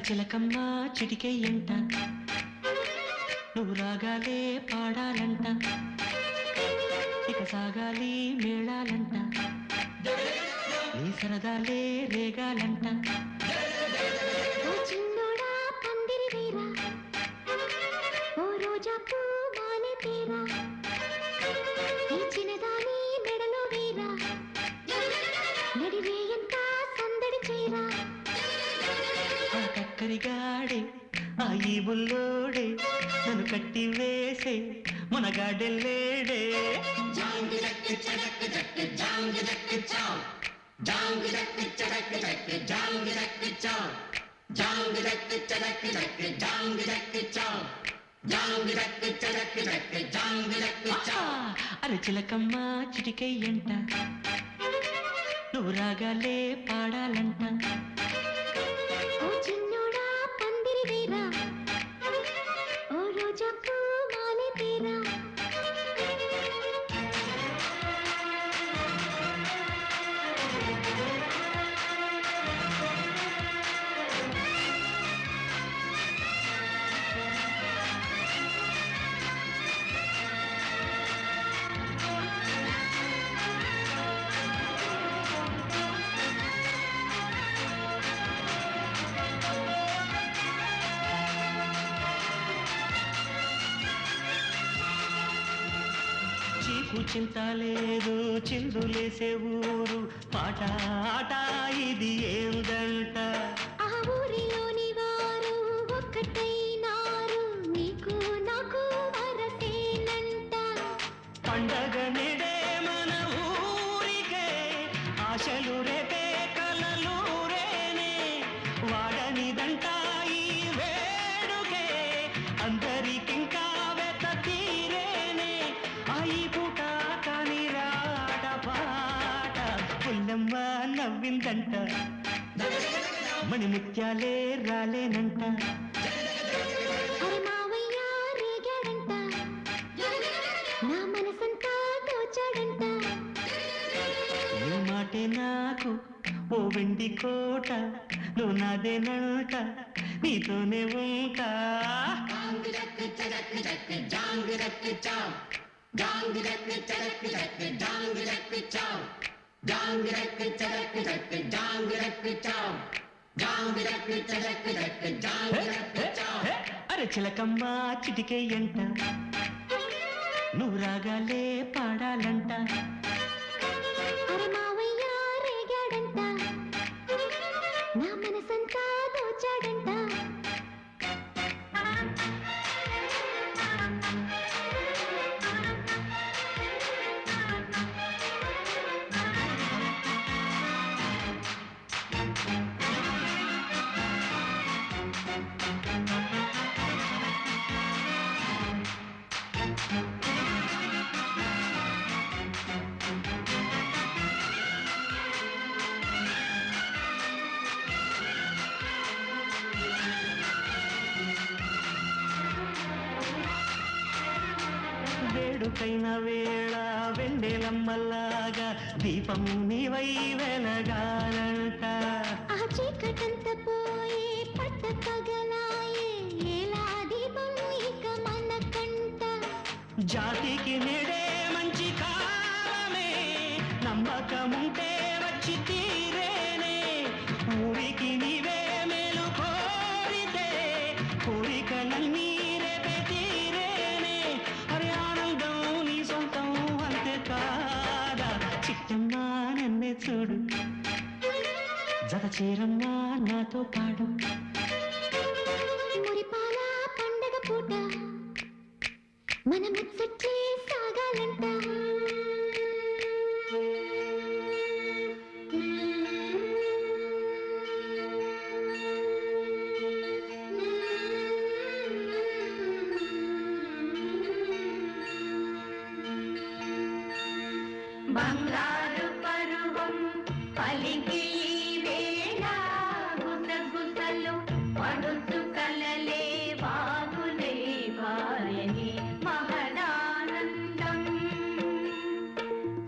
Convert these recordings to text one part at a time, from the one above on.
అరచిలకమ్మ చిటికెయ్యంట నువ్వు రాగాలే పాడాలంట ఇక సాగాలి మేళాలంట నీ సరదాలే రేగాలంట కక్కరిగాడే ఆ ఈ బుల్లోడే నన్ను కట్టి వేసే మునగాడెల్లేడే అరే చిలకమ్మ చిటికెయ్యంట నువ్వు రాగాలే పాడాలంట చీకు చింత లేదు చిందులేసే ఊరు పాట ఆట ఇది ఏందంట ఆ ఊరిలోని వారు ఒక్కటైనారు నీకు నాకు వరసేనంట పండగ నెడే మన ఊరికే ఆశలు రేపే కలలు రేనే వాడనిదంట ఈ వేడుకే అందరికింకా వెత తీరేనే ఈ పూట కాని రాట పాట పుల్లమ్మ నవ్విందంట మణిముత్యాలే రాలేనంట మావయ్య రేగాడంట నా మనసంతా దోచాడంట నీ మాటే నాకు ఓ వెండి కోట నువ్వు నాదేనంట నీతోనే ఉంటా అరే చిలకమ్మ చిటికెయ్యంట నువ్వు రాగాలే పాడాలంట అరే మావయ్య రేగాడంట నా మనసంతా దోచాడంట వేడుకైన వేళ వెండెలమ్మల్లాగా దీపం నీవై వెలగాలంట ఆ చీకటంత పోయే పట్ట పగలాయే ఎలా దీపం ఇక మనకంట జాతికి నెడే మంచి కాలమే నమ్మకముంటే వచ్చి తీరేనే ఊరికి నీవే మేలు కోరితే కోరికలన్నీ రేపే తీరేనే అరే ఆనందం నీ సొంతం అంతే కాదా చిట్టమ్మా నన్నే చూడు జత చీరమ్మా నాతో పాడు మురిపాల పండగ పూట మన ముచ్చట్లే సాగాలంట బంగారు పరువం పలికి వేళ గుసగుసలు పడుతు కలలే బాగులే వాయని మహదానందం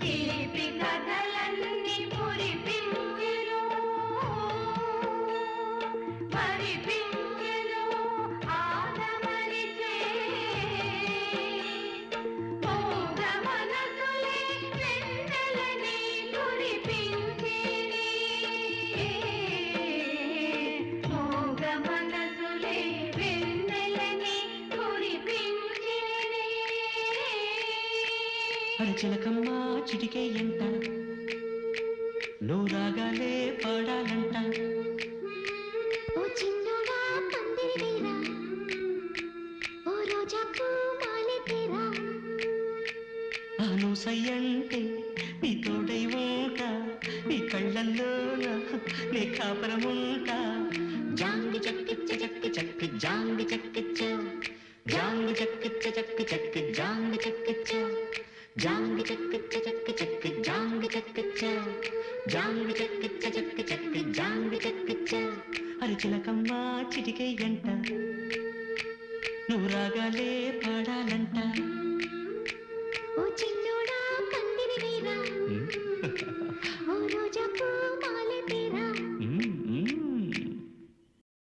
చిలిపి కథలన్నీ మురిపించెను మరిపించెను అరచిలకమ్మ చిటికే ఎంట నువ్వు రాగాలే పాడాలంట ఓ చిన్నోడా పందిరి వేరా ఓ రోజా పూ మాలె తేరా నువ్వు సయ్యంటే నీ తోడై ఉంటా నీ కళ్ళల్లోన నీ కాపరముంటా జాంగి చక్కిచ్చ చక్కి చక్కి జాంగి చక్కిచ్చ జాంగి చక్కిచ్చ చక్కి చక్కి జాంగి చక్కిచ్చ జాంగి చక్కిచ్చ చక్కి చక్కి జాంగి చక్కిచ్చ జాంగి చక్కిచ్చ చక్కి చక్కి జాంగి చక్కిచ్చ అరచిలకమ్మ చిటికే ఎంట నువ్వు రాగాలే పాడాలంట ఓ చిన్న